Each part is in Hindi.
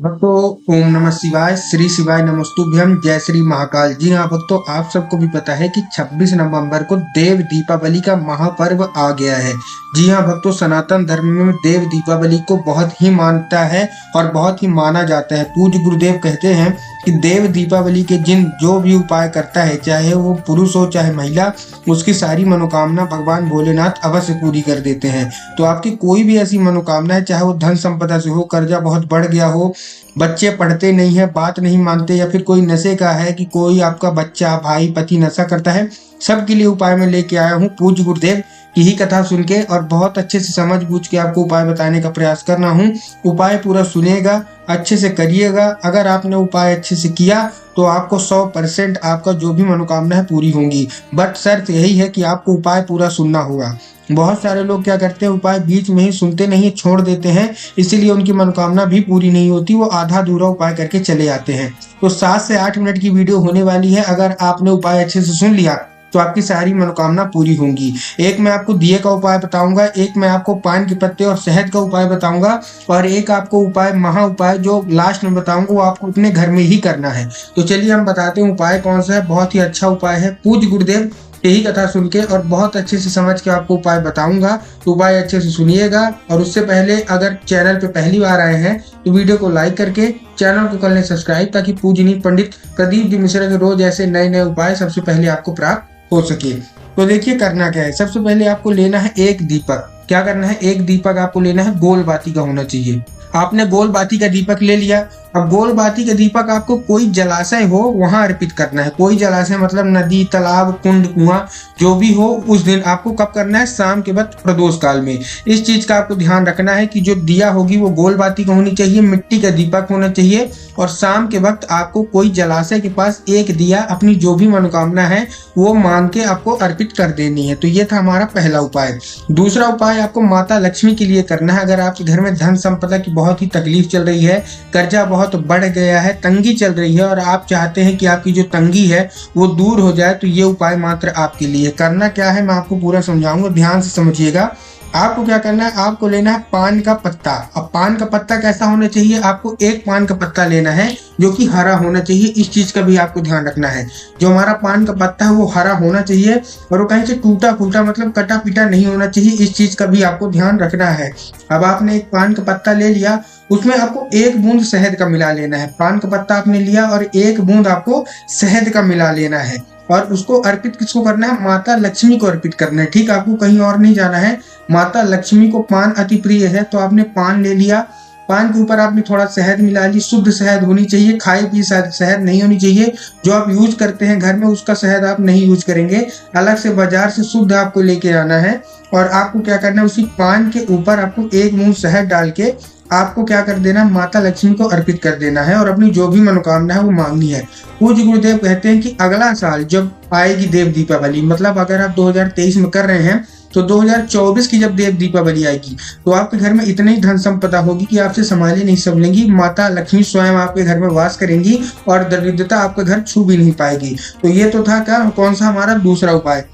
भक्तों, ओम नमः शिवाय, श्री शिवाय नमस्तुभ्यम, जय श्री महाकाल। जी हाँ भक्तों, आप सबको भी पता है कि 26 नवंबर को देव दीपावली का महापर्व आ गया है। जी हाँ भक्तों, सनातन धर्म में देव दीपावली को बहुत ही मानता है और बहुत ही माना जाता है। पूज्य गुरुदेव कहते हैं कि देव दीपावली के जिन जो भी उपाय करता है, चाहे वो पुरुष हो चाहे महिला, उसकी सारी मनोकामना भगवान भोलेनाथ अवश्य पूरी कर देते हैं। तो आपकी कोई भी ऐसी मनोकामना है, चाहे वो धन संपदा से हो, कर्जा बहुत बढ़ गया हो, बच्चे पढ़ते नहीं है, बात नहीं मानते, या फिर कोई नशे का है कि कोई आपका बच्चा भाई पति नशा करता है, सबके लिए उपाय मैं लेके आया हूँ पूज्य गुरुदेव की ही कथा सुन के, और बहुत अच्छे से समझ बूझ के आपको उपाय बताने का प्रयास करना हूँ। उपाय पूरा सुनेगा, अच्छे से करिएगा। अगर आपने उपाय अच्छे से किया तो आपको 100% आपका जो भी मनोकामना है पूरी होंगी। बट शर्त यही है कि आपको उपाय पूरा सुनना होगा। बहुत सारे लोग क्या करते हैं, उपाय बीच में ही सुनते नहीं है, छोड़ देते हैं, इसीलिए उनकी मनोकामना भी पूरी नहीं होती, वो आधा अधूरा उपाय करके चले जाते हैं। तो 7 से 8 मिनट की वीडियो होने वाली है। अगर आपने उपाय अच्छे से सुन लिया तो आपकी सारी मनोकामना पूरी होंगी। एक मैं आपको दिए का उपाय बताऊंगा, एक मैं आपको पान के पत्ते और शहद का उपाय बताऊंगा, और एक आपको उपाय महा उपाय जो लास्ट में बताऊंगा वो आपको अपने घर में ही करना है। तो चलिए हम बताते हैं उपाय कौन सा है। बहुत ही अच्छा उपाय है, पूज्य गुरुदेव यही कथा सुन के और बहुत अच्छे से समझ के आपको उपाय बताऊंगा। तो उपाय अच्छे से सुनिएगा, और उससे पहले अगर चैनल पे पहली बार आए हैं तो वीडियो को लाइक करके चैनल को कर लें सब्सक्राइब, ताकि पूजनीय पंडित प्रदीप जी मिश्रा के रोज ऐसे नए नए उपाय सबसे पहले आपको प्राप्त हो सके। तो देखिए करना क्या है। सबसे पहले आपको लेना है एक दीपक। क्या करना है, एक दीपक आपको लेना है, गोल बाती का होना चाहिए। आपने गोल बाती का दीपक ले लिया। अब गोल बाती का दीपक आपको कोई जलाशय हो वहां अर्पित करना है। कोई जलाशय मतलब नदी, तालाब, कुंड, कुआं जो भी हो, उस दिन आपको कब करना है, शाम के वक्त प्रदोष काल में। इस चीज का आपको ध्यान रखना है कि जो दिया होगी वो गोल बाती का होनी चाहिए, मिट्टी का दीपक होना चाहिए, और शाम के वक्त आपको कोई जलाशय के पास एक दिया अपनी जो भी मनोकामना है वो मांग के आपको अर्पित कर देनी है। तो ये था हमारा पहला उपाय। दूसरा उपाय आपको माता लक्ष्मी के लिए करना है। अगर आपके घर में धन संपदा की बहुत ही तकलीफ चल रही है, कर्जा बहुत बढ़ गया है, तंगी चल रही है, और आप चाहते हैं कि आपकी जो तंगी है वो दूर हो जाए, तो ये उपाय मात्र आपके लिए। करना क्या है मैं आपको पूरा समझाऊंगा, ध्यान से समझिएगा। आपको क्या करना है, आपको लेना है पान का पत्ता। अब पान का पत्ता कैसा होना चाहिए, आपको एक पान का पत्ता लेना है जो कि हरा होना चाहिए। इस चीज का भी आपको ध्यान रखना है, जो हमारा पान का पत्ता है वो हरा होना चाहिए, और वो कहीं से टूटा फूटा मतलब कटा पीटा नहीं होना चाहिए। इस चीज का भी आपको ध्यान रखना है। अब आपने एक पान का पत्ता ले लिया, उसमें आपको एक बूंद शहद का मिला लेना है। पान का पत्ता आपने लिया और एक बूंद आपको शहद का मिला लेना है, और उसको अर्पित किसको करना है, माता लक्ष्मी को अर्पित करना है। ठीक, आपको कहीं और नहीं जाना है। माता लक्ष्मी को पान अति प्रिय है, तो आपने पान ले लिया, पान के ऊपर आपने थोड़ा शहद मिला ली। शुद्ध शहद होनी चाहिए, खाई पी शहद नहीं होनी चाहिए। जो आप यूज करते हैं घर में उसका शहद आप नहीं यूज करेंगे, अलग से बाजार से शुद्ध आपको लेके आना है। और आपको क्या करना है, उसी पान के ऊपर आपको एक बूंद शहद डाल के आपको क्या कर देना, माता लक्ष्मी को अर्पित कर देना है, और अपनी जो भी मनोकामना है वो मांगनी है। पूज्य गुरुदेव कहते हैं कि अगला साल जब आएगी देव दीपावली, मतलब अगर आप 2023 में कर रहे हैं तो 2024 की जब देव दीपावली आएगी तो आपके घर में इतनी धन संपदा होगी कि आपसे संभाली नहीं संभलेंगी। माता लक्ष्मी स्वयं आपके घर में वास करेंगी और दरिद्रता आपका घर छू भी नहीं पाएगी। तो ये तो था क्या, कौन सा हमारा दूसरा उपाय।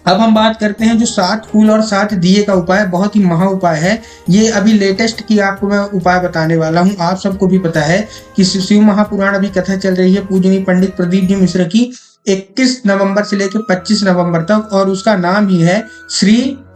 अब हम बात करते हैं जो 7 फूल और 7 दिए का उपाय, बहुत ही महा उपाय है। ये अभी लेटेस्ट की आपको मैं उपाय बताने वाला हूँ। आप सबको भी पता है कि शिव महापुराण अभी कथा चल रही है पूजनीय पंडित प्रदीप जी मिश्रा की, 21 नवंबर से लेकर 25 नवंबर तक, और उसका नाम ही है श्री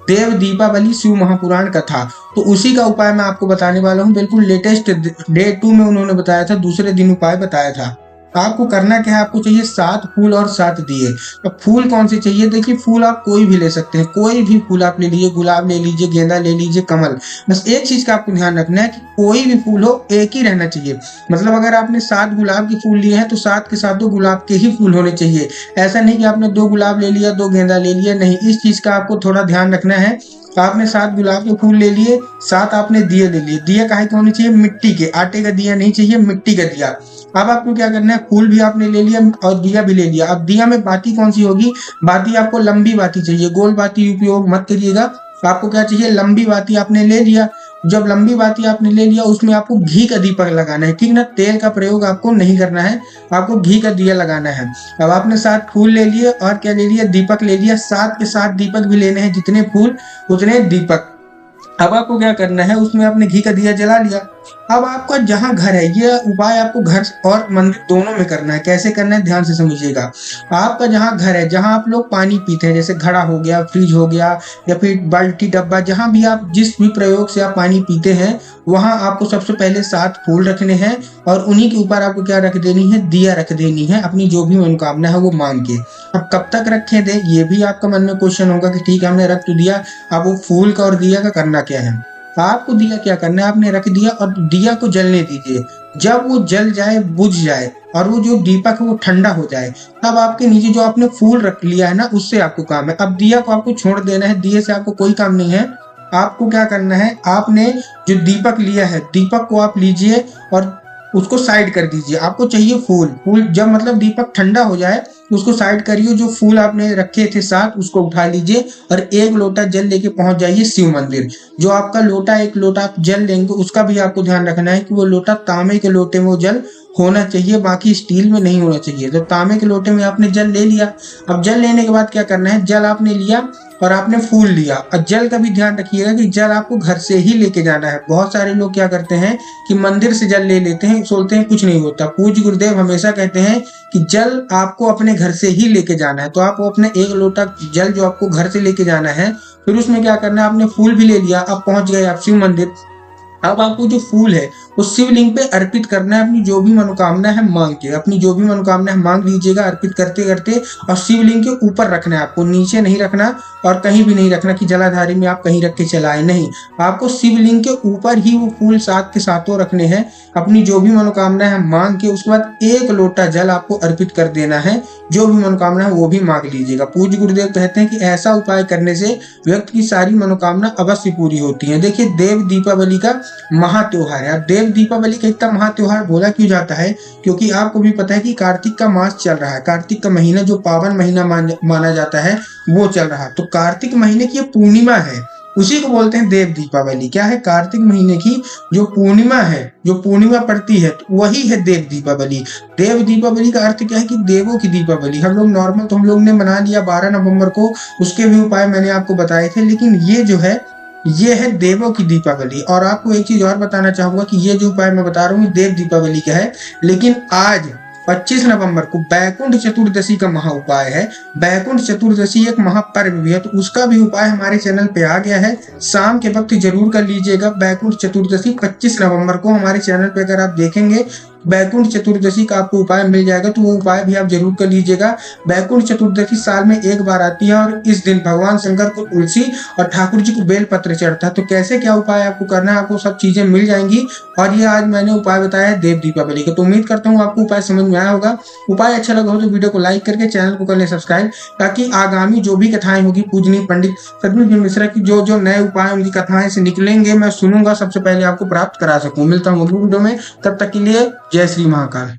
देव दीपावली शिव महापुराण कथा। तो उसी का उपाय मैं आपको बताने वाला हूँ। बिल्कुल लेटेस्ट डे 2 में उन्होंने बताया था, दूसरे दिन उपाय बताया था। आपको करना क्या है, आपको चाहिए 7 फूल और 7 दिए। अब फूल कौन से चाहिए, देखिए फूल आप कोई भी ले सकते हैं, कोई भी फूल आप ले लीजिए, गुलाब ले लीजिए, गेंदा ले लीजिए, कमल। बस एक चीज का आपको ध्यान रखना है कि कोई भी फूल हो एक ही रहना चाहिए। मतलब अगर आपने 7 गुलाब के फूल लिए हैं तो 7 के साथ 2 गुलाब के ही फूल होने चाहिए। ऐसा नहीं कि आपने 2 गुलाब ले लिया 2 गेंदा ले लिया, नहीं, इस चीज का आपको थोड़ा ध्यान रखना है। आपने 7 गुलाब के फूल ले लिए, 7 आपने दिए ले लिए। दिया काहे के होने चाहिए, मिट्टी के, आटे का दिया नहीं चाहिए, मिट्टी का दिया। अब आपको क्या करना है, फूल भी आपने ले लिया और दिया भी ले लिया। अब दिया में बाती कौन सी होगी, बाती आपको लंबी बाती चाहिए, गोल बाती उपयोग मत करिएगा। आपको क्या चाहिए, लंबी बाती आपने ले लिया। जब लंबी बाती आपने ले लिया उसमें आपको घी का दीपक लगाना है, ठीक ना, तेल का प्रयोग आपको नहीं करना है, आपको घी का दिया लगाना है। अब आपने 7 फूल ले लिए और क्या ले लिया, दीपक ले लिया। 7 के 7 दीपक भी लेने हैं, जितने फूल उतने दीपक। अब आपको क्या करना है, उसमें आपने घी का दिया जला लिया, अब आपका जहाँ घर है, ये उपाय आपको घर और मंदिर दोनों में करना है। कैसे करना है ध्यान से समझिएगा। आपका जहाँ घर है, जहाँ आप लोग पानी पीते हैं, जैसे घड़ा हो गया, फ्रिज हो गया, या फिर बाल्टी डब्बा, जहाँ भी आप जिस भी प्रयोग से आप पानी पीते हैं, वहां आपको सबसे पहले 7 फूल रखने हैं और उन्हीं के ऊपर आपको क्या रख देनी है, दिया रख देनी है, अपनी जो भी मनोकामना है वो मांग के। अब कब तक रखे दे, ये भी आपका मन में क्वेश्चन होगा कि ठीक है हमने रख तो दिया, अब वो फूल का और दिया का करना क्या है। आपको दिया क्या करना है, आपने रख दिया और दिया को जलने दीजिए। जब वो जल जाए, बुझ जाए और वो जो दीपक है वो ठंडा हो जाए, तब आपके नीचे जो आपने फूल रख लिया है ना, उससे आपको काम है। अब दिया को आपको छोड़ देना है, दिए से आपको कोई काम नहीं है। आपको क्या करना है, आपने जो दीपक लिया है, दीपक को आप लीजिए और उसको साइड कर दीजिए। आपको चाहिए फूल, फूल जब मतलब दीपक ठंडा हो जाए उसको साइड करिए। जो फूल आपने रखे थे 7 उसको उठा लीजिए और 1 लोटा जल लेके पहुंच जाइए शिव मंदिर। जो आपका लोटा 1 लोटा जल लेंगे, उसका भी आपको ध्यान रखना है कि वो लोटा तांबे के लोटे में वो जल होना चाहिए, बाकी स्टील में नहीं होना चाहिए। तो तांबे के लोटे में आपने जल ले लिया। अब जल लेने के बाद क्या करना है, जल आपने लिया और आपने फूल लिया। और जल का भी ध्यान रखिएगा कि जल आपको घर से ही लेके जाना है। बहुत सारे लोग क्या करते हैं कि मंदिर से जल ले लेते हैं, सोचते हैं कुछ नहीं होता। पूज्य गुरुदेव हमेशा कहते हैं कि जल आपको अपने घर से ही लेके जाना है। तो आप अपने 1 लोटा जल जो आपको घर से लेके जाना है, फिर उसमें क्या करना है, आपने फूल भी ले लिया। अब पहुंच गए आप शिव मंदिर। अब आपको जो फूल है वो शिवलिंग पे अर्पित करना है। अपनी जो भी मनोकामना है मांग के, अपनी जो भी मनोकामना है मांग लीजिएगा अर्पित करते करते। और शिवलिंग के ऊपर रखना है आपको, नीचे नहीं रखना और कहीं भी नहीं रखना कि जलाधारी में आप कहीं रख के चलाए, नहीं। आपको शिवलिंग के ऊपर ही वो फूल 7 के सातों रखने हैं। अपनी जो भी मनोकामना है मांग के उसके बाद 1 लोटा जल आपको अर्पित कर देना है। जो भी मनोकामना है वो भी मांग लीजिएगा। पूज्य गुरुदेव कहते हैं कि ऐसा उपाय करने से व्यक्ति की सारी मनोकामना अवश्य पूरी होती है। देखिए, देव दीपावली का महा त्योहार है। अब देव दीपावली का इतना महा त्योहार बोला क्यों जाता है, क्योंकि आपको भी पता है कि कार्तिक का मास चल रहा है। कार्तिक का महीना जो पावन महीना माना जाता है वो चल रहा है। तो कार्तिक महीने की पूर्णिमा है, उसी को बोलते हैं देव दीपावली। क्या है, कार्तिक महीने की जो पूर्णिमा है, जो पूर्णिमा पड़ती है, तो वही है देव दीपावली। देव दीपावली का अर्थ क्या है कि देवों की दीपावली। हम लोग नॉर्मल तो हम लोग ने मना लिया 12 नवंबर को, उसके भी उपाय मैंने आपको बताए थे, लेकिन ये जो है ये है देवों की दीपावली। और आपको एक चीज और बताना चाहूंगा कि ये जो उपाय मैं बता रहा हूँ देव दीपावली का है, लेकिन आज 25 नवंबर को बैकुंठ चतुर्दशी का महा उपाय है। बैकुंठ चतुर्दशी एक महापर्व भी है, तो उसका भी उपाय हमारे चैनल पे आ गया है। शाम के वक्त जरूर कर लीजिएगा। बैकुंठ चतुर्दशी 25 नवंबर को हमारे चैनल पे अगर आप देखेंगे बैकुंठ चतुर्दशी का आपको उपाय मिल जाएगा, तो वो उपाय भी आप जरूर कर लीजिएगा। बैकुंठ चतुर्दशी साल में 1 बार आती है और इस दिन भगवान शंकर को तुलसी और ठाकुर जी को बेलपत्र चढ़ता है। तो कैसे क्या उपाय आपको करना है, आपको सब चीजें मिल जाएंगी। और ये आज मैंने उपाय बताया है देव दीपावली का। तो उम्मीद करता हूँ आपको उपाय समझ में आया होगा। उपाय अच्छा लगा हो तो वीडियो को लाइक करके चैनल को कर ले सब्सक्राइब, ताकि आगामी जो भी कथाएं होगी पूजनीय पंडित सतगुरु जी मिश्रा की जो नए उपाय उनकी कथाएं से निकलेंगे, मैं सुनूंगा, सबसे पहले आपको प्राप्त करा सकूं। मिलता हूँ अगली वीडियो में, तब तक के लिए जय श्री महाकाल।